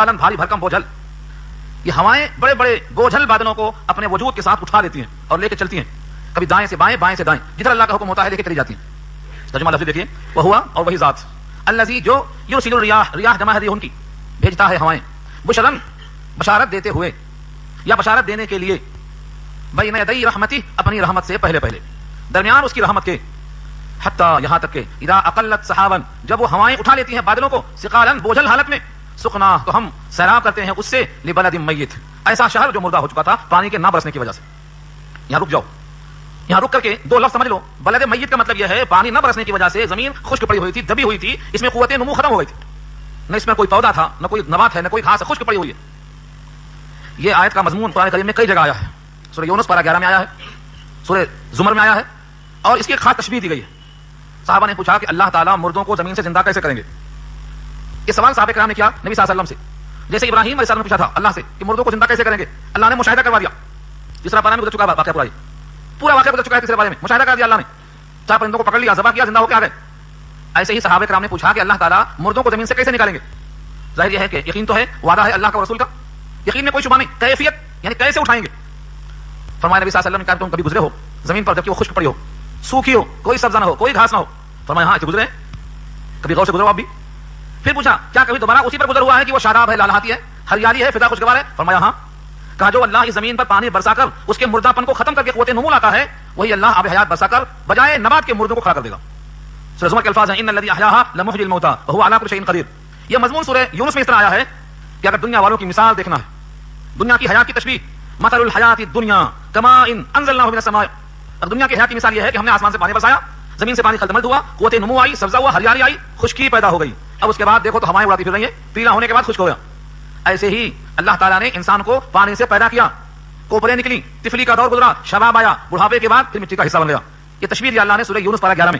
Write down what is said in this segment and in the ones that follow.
بھاری بھرکم بوجھل. یہ ہوائیں بڑے بڑے بوجھل بادلوں کو اپنے وجود کے ساتھ اٹھا لیتی ہیں اور لے کے چلتی ہیں, کبھی دائیں سے بائیں, بائیں سے دائیں, جدھر اللہ کا حکم ہوتا ہے لے کے چلی جاتی ہیں. ترجمہ لفظ دیکھیے, وہ ہوا اور وہی ذات, الذی جو یرسل الریاح, ریاح جمع ہے ریح کی, بھیجتا ہے ہوائیں, بشرن بشارت دیتے ہوئے یا بشارت دینے کے لیے, بین یدی رحمتی, اپنی رحمت سے پہلے پہلے, درمیان اس کی رحمت کے, حتی یہاں تک کہ اذا اقلت سحابا, جب وہ ہوائیں اٹھا لیتی ہیں بادلوں کو, ثقالا بوجھل حالت میں, سقنا تو ہم سیراب کرتے ہیں اس سے, لبلد میت, ایسا شہر جو مردہ ہو چکا تھا پانی کے نہ برسنے کی وجہ سے. یہاں رک جاؤ, یہاں رک کر کے دو لفظ سمجھ لو. بلد میت کا مطلب یہ ہے پانی نہ برسنے کی وجہ سے زمین خشک پڑی ہوئی تھی, دبی ہوئی تھی, اس میں قوت نمو ختم ہو گئی تھی, نہ اس میں کوئی پودا تھا, نہ کوئی نبات ہے, نہ کوئی گھاس, خشک پڑی ہوئی ہے. یہ آیت کا مضمون قرآن کریم میں کئی جگہ آیا ہے. سورہ یونس پارہ 11 میں آیا ہے, سورہ زمر میں آیا ہے, اور اس کی ایک خاص تشبیہ دی گئی ہے. صحابہ نے پوچھا کہ اللہ تعالیٰ مردوں کو زمین سے زندہ کیسے کریں گے؟ یہ سوال صحابہ کرام نے کیا نبی صلی اللہ علیہ وسلم سے, جیسے ابراہیم علیہ السلام نے پوچھا تھا اللہ سے کہ مردوں کو زندہ کیسے کریں گے, اللہ نے مشاہدہ کروا دیا. جس طرح پرانے میں گزر چکا واقعہ پورا واقعہ گزر چکا ہے, تیسرے بارے میں مشاہدہ کر دیا اللہ نے, 4 پرندوں کو پکڑ لیا, ذبح کیا, زندہ ہو کے آ گئے. ایسے ہی صحابہ کرام نے پوچھا کہ اللہ تعالیٰ مردوں کو زمین سے کیسے نکالیں گے؟ ظاہر یہ ہے کہ یقین تو ہے, وعدہ ہے اللہ کا رسول کا, یقین میں کوئی شبہ نہیں, کیفیت یعنی کیسے اٹھائیں گے. فرمایا نبی صلی اللہ علیہ وسلم نے کہا تم کبھی گزرے ہو زمین پر جبکہ وہ خشک پڑی ہو, سوکھی ہو, کوئی سبزہ نہ ہو, کوئی گھاس نہ ہو؟ فرمایا ہاں گزرے, کبھی غور سے گزرو آپ بھی. پھر پوچھا کیا کبھی دوبارہ اسی پر گزر ہوا ہے کہ وہ شاداب ہے, لالہاتی ہے, ہریالی ہے, فضا خوشگوار ہے؟ فرمایا ہاں. کہا جو اللہ اس زمین پر پانی برسا کر اس کے مردہ پن کو ختم کر کے قوت نمو لاتا ہے, وہی اللہ آب حیات برسا کر بجائے نبات کے مردوں کو کھڑا کر دے گا. سورہ زمر کے الفاظ ہیں ان الذی احیاها لمحیی الموتى وهو علی کل شیء قدیر. یہ مضمون سورہ یونس میں اس طرح آیا ہے کہ اگر دنیا والوں کی مثال دیکھنا ہے, دنیا کی حیات کی تشبیہ, مثل الحیات الدنیا کماء انزلناه من السماء, اب دنیا کی حیات کی مثال یہ ہے کہ ہم نے آسمان سے پانی برسایا, زمین سے پانی خلدملد ہوا, قوت نمو آئی, سبزہ ہوا, ہریالی آئی, خشکی پیدا ہو گئی. اب اس کے بعد دیکھو تو ہوائیں اڑاتی پھر رہی ہیں, پیلا ہونے کے بعد خشک ہو گیا. ایسے ہی اللہ تعالیٰ نے انسان کو پانی سے پیدا کیا, کوپریں نکلی, طفلی کا دور گزرا, شباب آیا, بڑھاپے کے بعد پھر مٹی کا حصہ بن گیا. یہ تشبیہ دیا اللہ نے سورہ یونس پارہ 11 میں.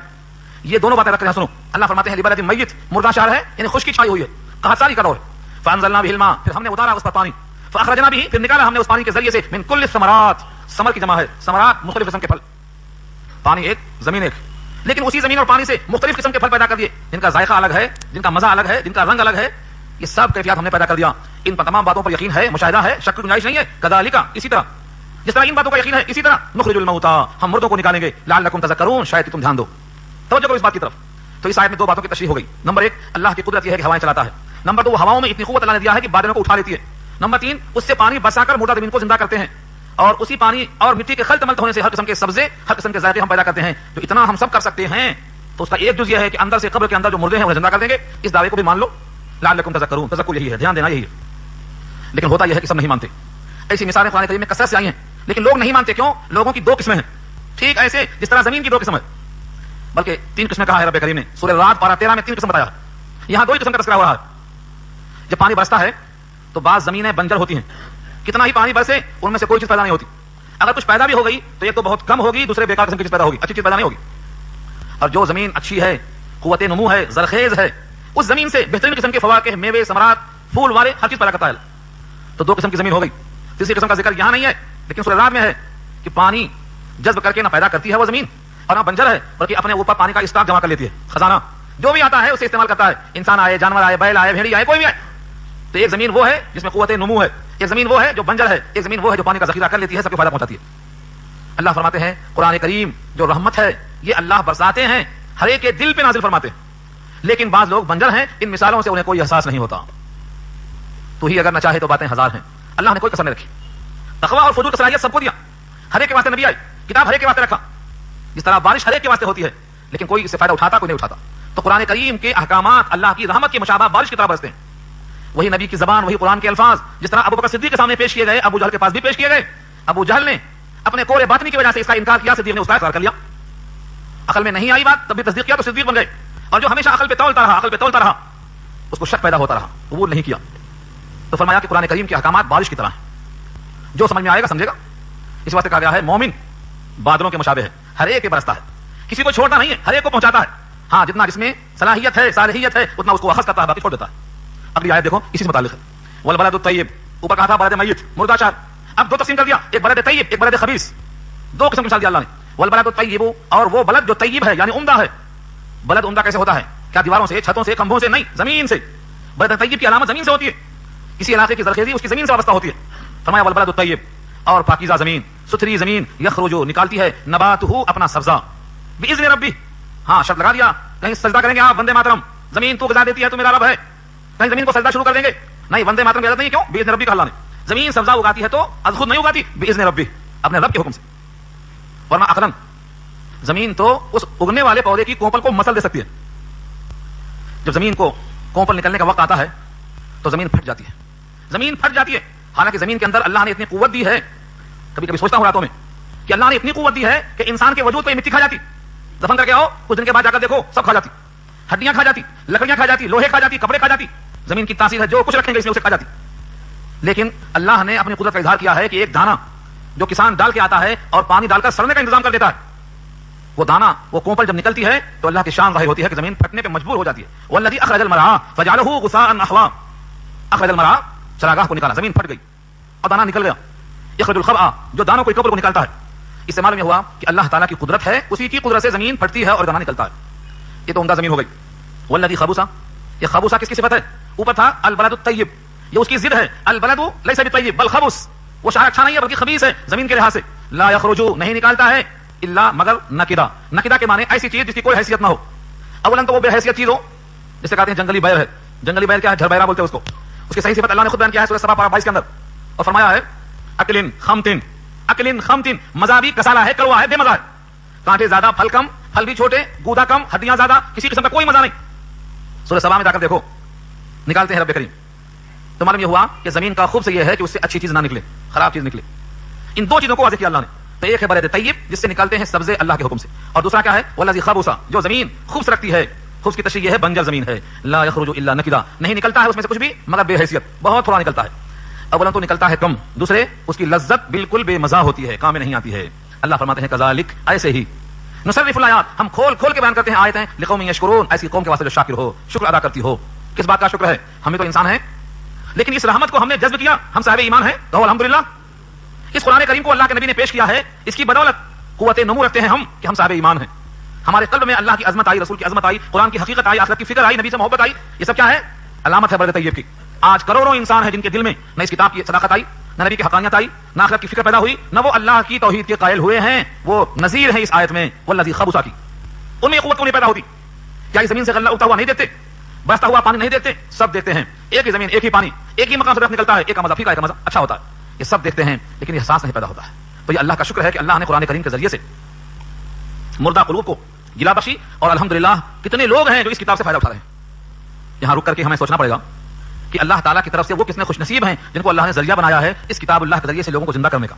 یہ دونوں باتیں رکھ کر سنو. اللہ فرماتے ہیں لبلد میت, مردہ شہر ہے یعنی خشکی چھائی ہوئی ہے, قحط کا دور. فانزلنا به الماء, پھر ہم نے اتارا اس پر پانی, فاخرجنا به, پھر نکالا ہم نے اس پانی کے ذریعے سے من کل الثمرات, ثمر کی جمع ہے, ثمرات مختلف قسم کے پھل. پانی ایک, زمین ایک, لیکن اسی زمین اور پانی سے مختلف قسم کے پھل پیدا کر دیے, جن کا ذائقہ الگ ہے, جن کا مزہ الگ ہے, جن کا رنگ الگ ہے. یہ سب کیفیات ہم نے پیدا کر دیا. ان پر تمام باتوں پر یقین ہے, مشاہدہ ہے, شک کی گنجائش نہیں ہے. کذالک, اسی طرح جس طرح ان باتوں کا یقین ہے, اسی طرح نخرج الموتى, ہم مردوں کو نکالیں گے, لعلکم تذکرون, شاید تم دھیان دو, توجہ کرو اس بات کی طرف. تو اس آیت میں 2 باتوں کی تشریح ہو گئی. نمبر 1 اللہ کی قدرت یہ ہے کہ ہوائیں چلاتا ہے. نمبر 2 ہواؤں میں اتنی قوت اللہ نے دیا ہے کہ بادلوں کو اٹھا لیتی ہے. نمبر 3 اس سے پانی برسا کر مردہ زمین کو زندہ کرتے ہیں, اور اسی پانی اور مٹی کے خلط ملط ہونے سے ہر قسم کے سبزے, ہر قسم کے ذائقے ہم پیدا کرتے ہیں. جو اتنا ہم سب کر سکتے ہیں تو اس کا ایک جز یہ ہے کہ اندر سے قبر کے اندر جو مردے ہیں انہیں زندہ کر دیں گے. اس دعوے کو بھی مان لو, لعلکم تذکرون, تذکر یہی ہے, دھیان دینا یہی ہے. لیکن ہوتا یہ ہے کہ سب نہیں مانتے. ایسی مثالیں قرآن کریم میں کثرت سے آئی ہیں, لیکن لوگ نہیں مانتے. کیوں؟ لوگوں کی 2 قسمیں ہیں, ٹھیک ایسے جس طرح زمین کی 2 قسم ہے, بلکہ 3 قسمیں کہا ہے رب کریم نے. سورہ رعد پارہ 13 میں 3 قسم بتایا ہے. یہاں 2 ہی قسم کا تذکرہ ہو رہا ہے. جب پانی برستا ہے تو بعض زمینیں بنجر ہوتی ہیں, کتنا ہی پانی برسے ان میں سے کوئی چیز پیدا نہیں ہوتی. اگر کچھ پیدا بھی ہو گئی تو ایک تو بہت کم ہوگی, دوسرے بیکار قسم کی چیز پیدا ہوگی, اچھی چیز پیدا نہیں ہوگی. اور جو زمین اچھی ہے, قوت نمو ہے, زرخیز ہے, اس زمین سے بہترین قسم کے فواکہ, میوے, ثمرات, پھول والے ہر چیز پیدا کرتا ہے. تو 2 قسم کی زمین ہو گئی. تیسری قسم کا ذکر یہاں نہیں ہے, لیکن سورہ رعد میں ہے کہ پانی جذب کر کے نہ پیدا کرتی ہے وہ زمین, اور نہ بنجر ہے, بلکہ اپنے اوپر پانی کا اسٹاک جمع کر لیتی ہے, خزانہ. جو بھی آتا ہے اسے استعمال کرتا ہے, انسان آئے, جانور آئے, بیل آئے, بھیڑی آئے, کوئی بھی آئے. تو ایک زمین وہ ہے جس میں قوت نمو ہے, ایک زمین وہ ہے جو بنجر ہے, ایک زمین وہ ہے جو پانی کا ذخیرہ کر لیتی ہے, سب کو فائدہ پہنچاتی ہے. اللہ فرماتے ہیں قرآن کریم جو رحمت ہے یہ اللہ برساتے ہیں, ہر ایک کے دل پہ نازل فرماتے ہیں. لیکن بعض لوگ بنجر ہیں, ان مثالوں سے انہیں کوئی احساس نہیں ہوتا. تو ہی اگر نہ چاہے تو باتیں ہزار ہیں, اللہ نے کوئی کسر نہیں رکھی. تقوی اور فجور کی صلاحیت سب کو دیا, ہر ایک کے واسطے نبی آئے, کتاب ہر ایک کے واسطے رکھا. جس طرح بارش ہر ایک کے واسطے ہوتی ہے, لیکن کوئی اس سے فائدہ اٹھاتا, کوئی نہیں اٹھاتا. تو قرآن کریم کے احکامات اللہ کی رحمت کے مشابہ بارش کی طرح برستے ہیں. وہی نبی کی زبان, وہی قرآن کے الفاظ, جس طرح ابو بکر صدیق کے سامنے پیش کیے گئے, ابو جہل کے پاس بھی پیش کیے گئے. ابو جہل نے اپنے کوڑے باطنی کی وجہ سے اس کا انکار کیا, صدیق نے اس کا اقرار کر لیا. عقل میں نہیں آئی بات, تب بھی تصدیق کیا تو صدیق بن گئے. اور جو ہمیشہ عقل پہ تولتا رہا, اس کو شک پیدا ہوتا رہا, قبول نہیں کیا. تو فرمایا کہ قرآن کریم کے احکامات بارش کی طرح ہیں, جو سمجھ میں آئے گا سمجھے گا. اس واسطے کہا گیا ہے مومن بادلوں کے مشابہ ہے, ہر ایک برستا ہے, کسی کو چھوڑتا نہیں ہے, ہر ایک کو پہنچاتا ہے. ہاں جتنا جس میں صلاحیت ہے, صالحیت ہے, اتنا اس کو اخذ کرتا ہے, باقی چھوڑ دیتا ہے. اگلی آیت دیکھو, اسی سے متعلق ہے. والبلد الطیب, اوپر کہا تھا بلد میت, مردہ شہر. اب 2 تقسیم کر دیا, ایک بلد طیب, ایک بلد خبیث. 2 قسم کی مثال دیا اللہ نے. والبلد الطیب, اور وہ بلد جو طیب ہے یعنی عمدہ ہے. بلد عمدہ کیسے ہوتا ہے؟ کیا دیواروں سے, چھتوں سے, کھمبوں سے؟ نہیں, زمین سے. بلد طیب کی علامت زمین سے ہوتی ہے. کسی علاقے کی زرخیزی اس کی زمین سے وابستہ ہوتی ہے. فرمایا والبلد الطیب، اور پاکیزہ زمین، ستھری زمین، یخرجو نکالتی ہے نباتہ اپنا سبزہ باذن ربی. ہاں شرط لگا دیا، کہیں سجدہ کریں گے آپ وندے ماترم، زمین تو غذا دیتی ہے تو میرا رب ہے، کہیں زمین کو سجدہ شروع کر دیں گے؟ نہیں، وندے ماترم کی اجازت نہیں. کیوں؟ باذن ربی کا اللہ نے. زمین سبزہ اگاتی ہے تو از خود نہیں اگاتی، باذن ربی، اپنے رب کے حکم سے. ورنہ عقلاً زمین تو اس اگنے والے پودے کی کوپل کو مسل دے سکتی ہے. جب زمین کو کوپل نکلنے کا وقت آتا ہے تو زمین پھٹ جاتی ہے، زمین پھٹ جاتی ہے. حالانکہ زمین کے اندر اللہ نے اتنی قوت دی ہے، کبھی کبھی سوچتا ہوں راتوں میں کہ اللہ نے اتنی قوت دی ہے کہ انسان کے وجود پہ مٹی کھا جاتی، دفن کر کے آؤ کچھ دن کے بعد جا کر دیکھو سب کھا جاتی، ہڈیاں کھا جاتی، لکڑیاں کھا جاتی، لوہے کھا جاتی، کپڑے کھا جاتی. زمین کی تاثیر ہے، جو کچھ رکھیں گے اس میں اسے کھا جاتی. لیکن اللہ نے اپنی قدرت کا اظہار کیا ہے کہ ایک دانہ جو کسان ڈال کے آتا ہے اور پانی ڈال کر سڑنے کا انتظام کر دیتا ہے، وہ دانہ، وہ کوپل جب نکلتی ہے تو اللہ کی شان ظاہر ہوتی ہے کہ زمین پھٹنے پہ مجبور ہو جاتی ہے. والذی اخرج المرعى فجعله غثاء احوا، اخرج المرعى چراگاہ کو نکالا، زمین پھٹ گئی اور دانہ نکل گیا. یخرج الخبأ، جو دانوں کو کو نکالتا ہے. اس سے معلوم یہ ہوا کہ اللہ تعالیٰ کی قدرت ہے، اسی کی قدرت سے زمین پھٹتی ہے اور دانہ نکلتا ہے. یہ تو عمدہ زمین ہو گئی. والذی خبث، یہ خبث کس کی صفت ہے؟ اوپر تھا البلد الطیب، یہ اس کی ضد ہے. البلد لیس بطیب بل خبث، وہ شہر اچھا نہیں ہے بلکہ خبیث ہے زمین کے لحاظ سے. لا یخرج، نہیں نکالتا ہے، الا مگر نکدہ. نکدہ کے معنی ایسی چیز جس کی کوئی حیثیت نہ ہو. اولا تو وہ بے حیثیت چیز ہو، جسے کہتے ہیں جنگلی بیل ہے. جنگلی بیل کیا ہے؟ جھربیرا بولتے ہیں اس کو. اس کی صحیح صفت اللہ نے خود بیان کیا ہے سورہ سبا پارہ 22 کے اندر، اور فرمایا ہے اکلن خمتن، اکلن خمتن، مزہ بھی کسالا ہے، کڑوا ہے، بے مزہ ہے. کانٹے زیادہ، پھل کم، پھل بھی چھوٹے، گودا کم، ہڈیاں زیادہ، کسی قسم کا کوئی مزہ نہیں. سورہ سبا میں جا کر دیکھو، نکالتے ہیں رب کریم. تو معلوم یہ ہوا کہ زمین کا خوب سے یہ ہے کہ اس سے اچھی چیز نہ نکلے، خراب چیز نکلے. ان دو چیزوں کو واضح کیا اللہ نے. تو ایک ہے بلد طیب جس سے نکالتے ہیں سبزے اللہ کے حکم سے، اور دوسرا کیا ہے؟ والذی خبث، جو زمین خوبص رکھتی ہے. خوبص کی تشریح ہے بنجر زمین ہے. لا یخرج الا نکدا، نہیں نکلتا ہے اس میں سے کچھ بھی مگر بے حیثیت، بہت تھوڑا نکلتا ہے. اولا تو نکلتا ہے کم، دوسرے اس کی لذت بالکل بے مزہ ہوتی ہے، کام میں نہیں آتی ہے. اللہ فرماتے ہیں کذالک، ایسے ہی نصرف الآیات، ہم کھول کھول کے بیان کرتے ہیں آیتیں، لقوم یشکرون، ایسی قوم کے واسطے جو شاکر ہو، شکر ادا کرتی ہو. کس بات کا شکر ہے؟ ہمیں تو انسان ہیں، لیکن اس رحمت کو ہم نے جذب کیا، ہم صاحب ایمان ہیں تو الحمدللہ. اس قرآن کریم کو اللہ کے نبی نے پیش کیا ہے، اس کی بدولت قوت نمو رکھتے ہیں ہم کہ ہم صاحب ایمان ہیں. ہمارے قلب میں اللہ کی عظمت آئی، رسول کی عظمت آئی، قرآن کی حقیقت آئی، آخرت کی فکر آئی، نبی سے محبت آئی. یہ سب کیا ہے؟ علامت ہے بلد طیب کی. آج کروڑوں انسان ہیں جن کے دل میں نہ اس کتاب کی صداقت آئی، نہ نبی کی حقانیت آئی، نہ آخرت کی فکر پیدا ہوئی، نہ وہ اللہ کی توحید کے قائل ہوئے ہیں. وہ نذیر ہیں اس آیت میں، والذی خبث کی. ان میں قوت کیوں نہیں پیدا ہوتی؟ کیا اس زمین سے غلہ اگتا ہوا نہیں دیکھتے؟ بستا ہوا پانی نہیں دیکھتے؟ سب دیکھتے ہیں. ایک ہی زمین، ایک ہی پانی، ایک ہی مقام سے نکلتا ہے، ایک کا مزہ پھیکا، ایک کا مزہ اچھا ہوتا ہے. یہ سب دیکھتے ہیں لیکن یہ احساس نہیں پیدا ہوتا ہے. تو یہ اللہ کا شکر ہے کہ اللہ نے قرآن کریم کے ذریعے سے مردہ قلوب کو گلا بخشی. اور الحمدللہ کتنے لوگ ہیں جو اس کتاب سے فائدہ اٹھا رہے ہیں. یہاں رک کر کے ہمیں سوچنا پڑے گا کہ اللہ تعالیٰ کی طرف سے وہ کتنے خوش نصیب ہیں جن کو اللہ نے ذریعہ بنایا ہے اس کتاب اللہ کے ذریعے سے لوگوں کو زندہ کرنے کا.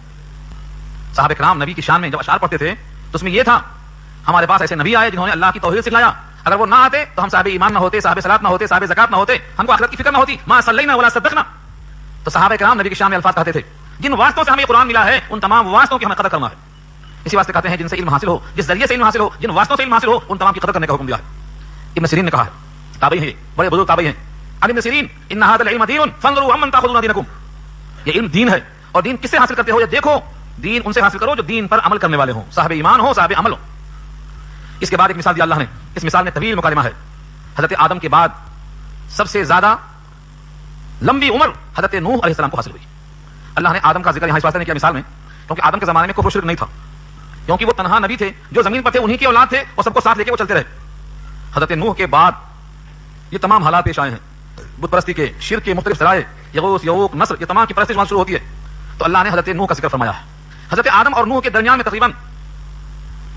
صحابہ کرام نبی کی شان میں جب اشعار پڑھتے تھے تو اس میں یہ تھا، ہمارے پاس ایسے نبی آئے جنہوں نے اللہ کی توحید سکھلایا، اگر وہ نہ آتے تو ہم صاحب ایمان نہ ہوتے، صاحب صلاۃ نہ ہوتے، صاحب زکات نہ ہوتے، ہم کو آخرت کی فکر نہ ہوتی. ما صلینا ولا صدقنا. تو صحابہ کرام نبی کی شان میں الفاظ کہتے تھے، جن واسطوں سے ہمیں قرآن ملا ہے ان تمام واسطوں کی ہمیں قدر کرنا ہے. اسی واسطے کہتے ہیں جن سے علم حاصل ہو، جس ذریعے سے علم حاصل ہو، جن واسطوں سے علم حاصل ہو، ان تمام کی قدر کرنے کا حکم دیا ہے. ابن سیرین نے کہا ہے، تابعی ہیں، بڑے بزرگ تابعی ہیں. ابن سیرین ان هذا العلم دین فانظروا عمن تاخذون دینکم. یہ علم دین ہے، اور دین کس سے حاصل کرتے ہو؟ یہ دیکھو، دین ان سے حاصل کرو جو دین پر عمل کرنے والے ہوں، صاحب ایمان ہو، صاحب عمل ہو. اس کے بعد ایک مثال دی اللہ نے، اس مثال میں طویل مکالمہ ہے. حضرت آدم کے بعد سب سے زیادہ لمبی عمر حضرت نوح علیہ السلام کو حاصل ہوئی. اللہ نے آدم کا ذکر یہاں اس واسطے نہیں کیا مثال میں کیونکہ آدم کے زمانے میں کفر و شرک نہیں تھا، کیونکہ وہ تنہا نبی تھے، جو زمین پر تھے انہی کی اولاد تھے اور سب کو ساتھ لے کے وہ چلتے رہے. حضرت نوح کے بعد یہ تمام حالات پیش آئے ہیں، بت پرستی کے، شرک کے مختلف ذرائع، یغوث، یعوق، نصر، یہ تمام کی پرستش وہاں شروع ہوتی ہے. تو اللہ نے حضرت نوح کا ذکر فرمایا ہے. حضرت آدم اور نوح کے درمیان میں تقریباً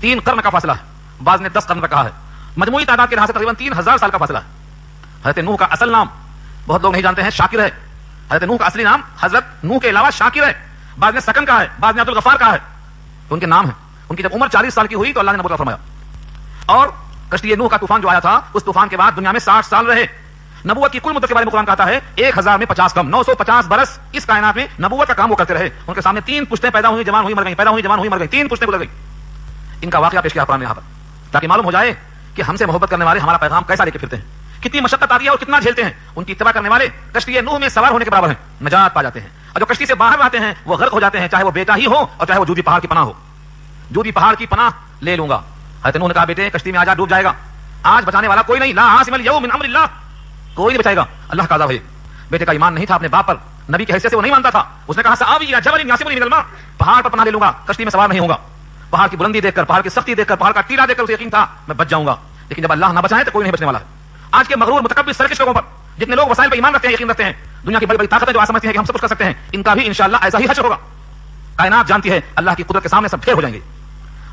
3 قرن کا فاصلہ ہے، بعض نے 10 قرن کا کہا ہے. مجموعی تعداد کے لحاظ سے تقریباً 3000 سال کا فاصلہ ہے. حضرت نوح کا اصل نام بہت لوگ نہیں جانتے ہیں، شاکر ہے. حضرت نوح کا اصلی نام حضرت نوح کے علاوہ شاکر ہے. بعض نے سکن کہا ہے، بعض نے عبد الغفار کہا ہے. تو ان کے نام ہیں. ان کی جب عمر 40 سال کی ہوئی تو اللہ نے نبوت فرمایا. اور کشتی نوح کا طوفان جو آیا تھا، اس طوفان کے بعد دنیا میں 60 سال رہے. نبوت کی کل مدت کے بارے میں قرآن کہتا ہے 1000 میں 50 کم، 950 برس اس کائنات میں نبوت کا کام وہ کرتے رہے. ان کے سامنے 3 پشتیں پیدا ہوئی، جوان ہوئی، مر گئی، پیدا ہوئی، جوان ہوئی، مر گئی، 3 پشتیں گزر گئی. ان کا واقعہ پیش کیا قرآن نے یہاں پر تاکہ معلوم ہو جائے کہ ہم سے محبت کرنے والے ہمارا پیغام کیسا لے کے پھرتے ہیں، کتنی مشقت آتی ہے اور کتنا جھیلتے ہیں. ان کی اتباع کرنے والے کشتی نوح میں سوار ہونے کے برابر ہیں، نجات پا جاتے ہیں. اور جو کشتی سے باہر آتے ہیں وہ غرق ہو جاتے ہیں، چاہے وہ بیٹا ہی ہو اور چاہے وہ جودی پہاڑ کی پناہ ہو. جودی پہاڑ کی پناہ لے لوں گا. حضرت نوح نے کہا بیٹے کشتی میں آ جا، ڈوب جائے گا. آج بچانے والا کوئی نہیں، لا عاصم اليوم من امر اللہ، کوئی نہیں بچائے گا، اللہ کا عذاب ہے. بیٹے کا ایمان نہیں تھا اپنے باپ پر, نبی کی حیثیت سے وہ نہیں مانتا تھا. اس نے کہا سآوی الی جبل یعصمنی من الماء, پہاڑ پر پناہ لے لوں گا, کشتی میں سوار نہیں ہوگا. پہاڑ کی بلندی دیکھ کر, پہاڑ کی سختی دیکھ کر, پہاڑ کا ٹیلا دیکھ کر اسے یقین تھا میں بچ جاؤں گا. لیکن جب اللہ نہ بچائے تو کوئی نہیں بچنے والا ہے. آج کے مغرور متکبر سرکش لوگوں پر, جتنے لوگ وسائل پر ایمان رکھتے ہیں, یقین رکھتے ہیں, دنیا کی بڑی بڑی طاقتیں جو سمجھتے ہیں کہ ہم سب کچھ کر سکتے ہیں, ان کا بھی انشاءاللہ ایسا ہی حشر ہوگا. کائنات جانتی ہے اللہ کی قدرت کے سامنے سب ڈھیر ہو جائیں گے.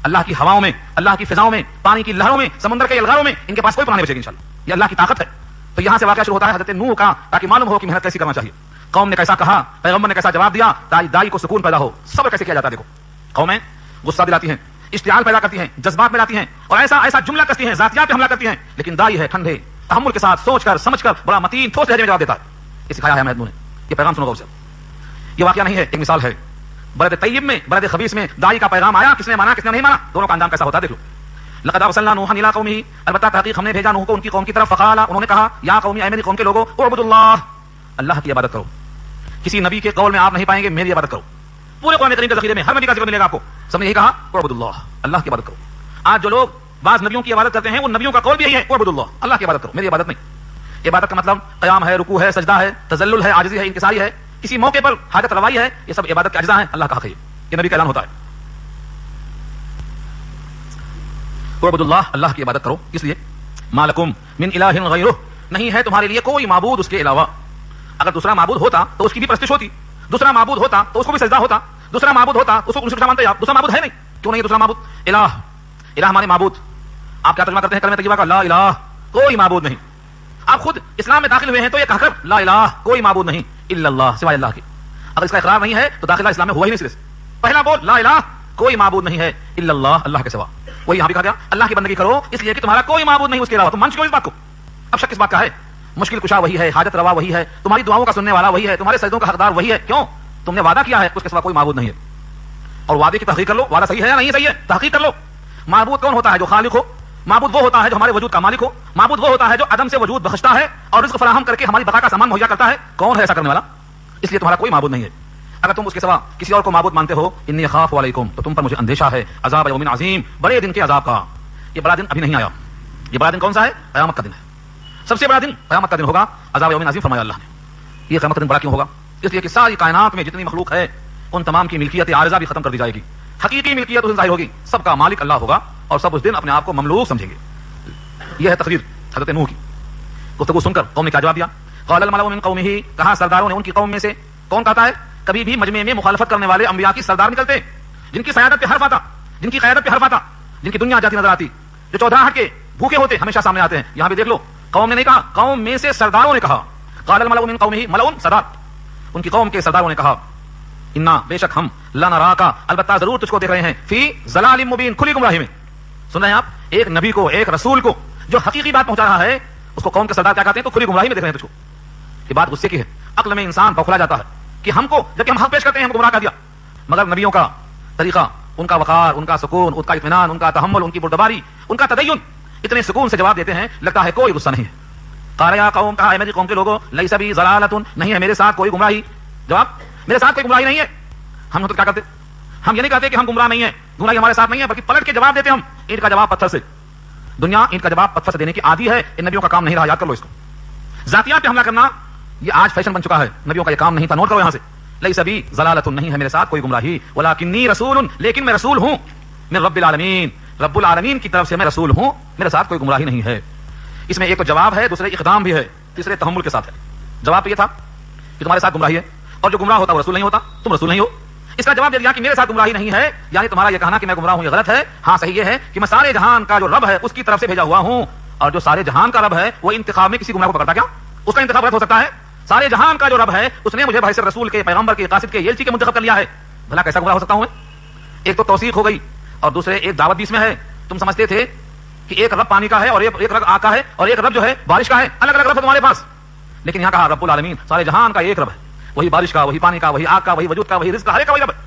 اللہ کی ہواؤں میں, اللہ کی فضاؤں میں, پانی کی لہروں میں, سمندر کے الغاروں میں ان کے پاس کوئی پناہ نہیں بچے گی انشاءاللہ. یہ اللہ کی طاقت ہے. تو یہاں سے واقعہ شروع ہوتا ہے حضرت نوح کا, تاکہ معلوم ہو کہ محنت کیسی کرنا چاہیے. قوم نے کیسا کہا, پیغمبر نے کیسا جواب دیا, دائی کو سکون پیدا ہو. صبر کیسے کیا جاتا ہے دیکھو. قومیں غصہ دلاتی ہیں, اشتعال پیدا کرتی ہیں, جذبات میں لاتی ہیں, اور ایسا جملہ کرتی ہیں, ذاتیات پہ حملہ کرتی ہیں. لیکن دائی ہے ٹھنڈے تحمل کے ساتھ, سوچ کر سمجھ کر, بڑا متین ٹھوس لہجے میں جواب دیتا ہے. یہ سکھایا ہے ہمیں نے. یہ پیغام سنو غور سے. یہ واقعہ نہیں ہے, ایک مثال ہے. بلد طیب میں, بلد خبیث میں دائی کا پیغام آیا, کس نے مانا کس نے نہیں مانا, دونوں کا انجام کیسا ہوتا ہے دیکھ لو. لقد ارسلنا نوحا الى قومه, البتہ تحقیق ہم نے بھیجا نوح کو ان کی قوم کی طرف. فقال, انہوں نے کہا, یا قومی, اے میری قوم کے لوگوں, اعبدوا اللہ, اللہ کی عبادت کرو. کسی نبی کے قول میں آپ نہیں پائیں گے میری عبادت کرو. پورے قرآن کریم کے ذخیرے میں ہر نبی کا ذکر ملے گا آپ کو, سب نے یہی کہا اعبدوا اللہ, اللہ کی عبادت کرو. آج جو لوگ بعض نبیوں کی عبادت کرتے ہیں, وہ نبیوں کا قول بھی یہی ہے, اعبدوا اللہ, اللہ کی عبادت کرو, میری عبادت نہیں. عبادت کا مطلب قیام ہے, رکوع ہے, سجدہ ہے, تذلل ہے, عاجزی ہے, انکساری ہے, کسی موقع پر حاجت روائی ہے, یہ سب عبادت کے اجزاء ہیں. اللہ کا حق ہے, یہ نبی کا اعلان ہوتا ہے. اعبدوا اللہ, اللہ کی عبادت کرو. اس لیے ما لکم من الہ غیرہ, نہیں ہے تمہارے لیے کوئی معبود اس کے علاوہ. اگر دوسرا معبود ہوتا تو اس کی بھی پرستش ہوتی, دوسرا معبود ہوتا تو اس کو بھی سجدہ ہوتا, دوسرا معبود ہوتا اس کو مانتے آپ. دوسرا معبود ہے نہیں, کیوں نہیں دوسرا معبود؟ الہ, الہ ہمارے معبود. آپ کیا ترجمہ کرتے ہیں کلمہ طیبہ کا, لا الہ, کوئی معبود نہیں. آپ خود اسلام میں داخل ہوئے ہیں تو یہ کہہ کر لا الہ, کوئی معبود نہیں, الا اللہ, سوائے اللہ کے. اگر اس کا اقرار نہیں ہے تو داخلہ اسلام میں ہوا ہی نہیں. صرف پہلا بول لا الہ, کوئی معبود نہیں ہے, الا اللہ, اللہ کے سوا. وہی یہاں بھی کہا گیا اللہ کی بندگی کرو, اس لیے کہ تمہارا کوئی معبود نہیں اس کے علاوہ. تم مان چکے ہو اس بات کو. اب شک اس بات کا ہے, مشکل کشا وہی ہے, حاجت روا وہی ہے, تمہاری دعاؤں کا سننے والا وہی ہے, تمہارے سجدوں کا حقدار وہی ہے. کیوں؟ تم نے وعدہ کیا ہے, اس کے سوا کوئی معبود نہیں ہے. اور وعدے کی تحقیق کر لو, وعدہ صحیح ہے یا نہیں صحیح ہے, تحقیق کر لو. معبود کون ہوتا ہے؟ جو خالق ہو. معبود وہ ہوتا ہے جو ہمارے وجود کا مالک ہو. معبود وہ ہوتا ہے جو عدم سے وجود بخشتا ہے اور رزق فراہم کر کے ہماری بقا کا سامان مہیا کرتا ہے. کون ہے ایسا کرنے والا؟ اس لیے تمہارا کوئی معبود نہیں ہے. اگر تم اس کے سوا کسی اور کو معبود مانتے ہو, انی اخاف علیکم, تو تم پر مجھے اندیشہ ہے, عذاب یوم عظیم, بڑے دن کے عذاب کا. یہ بڑا دن ابھی نہیں آیا. یہ بڑا دن کون سا ہے؟ قیامت کا دن ہے. سب سے بڑا دن قیامت کا دن ہوگا. عذاب یوم عظیم فرمایا اللہ نے. یہ قیامت کا دن بڑا کیوں ہوگا؟ اس لیے کہ ساری کائنات میں جتنی مخلوق ہے ان تمام کی ملکیت عارضہ بھی ختم کر دی جائے گی. حقیقی ملکیت اس دن ظاہر ہوگی. سب کا مالک اللہ ہوگا اور سب اس دن اپنے آپ کو مملوک سمجھیں گے. یہ ہے تقریر حضرت نوح کی. گفتگو سن کر قوم نے کیا جواب دیا؟ قال الملأ من قومه, کہا سرداروں نے ان کی قوم میں سے. کون کہتا ہے؟ کبھی بھی مجمع میں مخالفت کرنے والے انبیاء کی سردار نکلتے, جن کی قیادت پہ حرف آتا, جن کی قیادت پہ حرف آتا, جن کی دنیا جاتی نظر آتی, جو چودراہٹ کے بھوکے ہوتے, ہمیشہ سامنے آتے ہیں. یہاں بھی دیکھ لو, قوم نے نہیں کہا, قوم میں سے سرداروں نے کہا. قال الملأ من قومه, ملعون سردار, ان کی قوم کے سرداروں نے کہا, انا, بے شک ہم, لنراکا, البتہ ضرور تجھ کو دیکھ رہے ہیں, فی ضلال مبین, کھلی گمراہی میں. سن رہے ہیں آپ, ایک نبی کو, ایک رسول کو جو حقیقی بات پہنچا رہا ہے, اس کو قوم کے سردار کیا کہتے ہیں؟ تو کھلی گمراہی میں دیکھ رہے ہیں تجھ کو. یہ بات غصے کی ہے. عقل میں انسان بوکھلا جاتا ہے کہ ہم کو جبکہ ہم حق پیش کرتے ہیں ہم گمراہ کر دیا. مگر نبیوں کا طریقہ, ان کا وقار, ان کا سکون, ان کا اطمینان, ان کا تحمل, ان کی بردباری, ان کا تدین, اتنے سکون سے جواب دیتے ہیں لگتا ہے کوئی غصہ نہیں ہے. قال یا قوم, کہا میری قوم کے لوگوں, لیس بی ضلالۃ, نہیں ہے میرے ساتھ کوئی گمراہی. جواب, میرے ساتھ کوئی گمراہی نہیں ہے. ہم تو کیا کرتے, ہم یہ نہیں کہتے کہ ہم گمراہ نہیں ہیں, گمراہی ہمارے ساتھ نہیں ہے, بلکہ پلٹ کے جواب دیتے ہم اینٹ کا جواب پتھر سے. دنیا اینٹ کا جواب پتھر سے دینے کی عادی ہے. ان نبیوں کا کام نہیں رہا, یاد کر لو اس کو. ذاتیات پہ حملہ کرنا یہ آج فیشن بن چکا ہے, نبیوں کا یہ کام نہیں تھا. نوٹ کرو یہاں سے, لیس بی ضلالۃ, نہیں ہے میرے ساتھ کوئی گمراہی, ولکنی رسول, لیکن میں رسول ہوں, من رب العالمین, رب العالمین کی طرف سے میں رسول ہوں, میرے ساتھ کوئی گمراہی نہیں ہے. اس میں ایک تو جواب ہے, دوسرے اقدام بھی ہے, تیسرے تحمل کے ساتھ ہے. جواب یہ تھا کہ تمہارے ساتھ گمراہی ہے, اور جو گمراہ ہوتا وہ رسول نہیں ہوتا, تم رسول نہیں ہو. اس کا جواب دے دیا کہ میرے ساتھ گمراہی نہیں ہے, یعنی تمہارا یہ کہنا کہ میں گمراہ ہوں یہ غلط ہے. ہاں صحیح یہ ہے کہ میں سارے جہان کا جو رب ہے اس کی طرف سے بھیجا ہوا ہوں, اور جو سارے جہان کا رب ہے وہ انتخاب میں کسی گمراہ کو پکڑتا کیا؟ اس کا انتخاب غلط ہو سکتا ہے. سارے جہان کا جو رب ہے اس نے مجھے بحیث رسول کے, پیغمبر کے, قاصد کے, یلچی کے منتخب کر لیا ہے. بھلا کیسا گمراہ ہو سکتا ہوں میں؟ ایک تو توثیق ہو گئی, اور دوسرے ایک دعوت بھی اس میں ہے. تم سمجھتے تھے کہ ایک رب پانی کا ہے, اور ایک رب آگ کا ہے, اور ایک رب جو ہے بارش کا ہے. الگ الگ رب ہے تمہارے پاس, لیکن یہاں کہا رب العالمین, سارے جہان کا ایک رب ہے, وہی بارش کا, وہی پانی کا, وہی آگ کا, وہی وجود کا, وہی رزق کا, ہر ایک کا وہی رب ہے.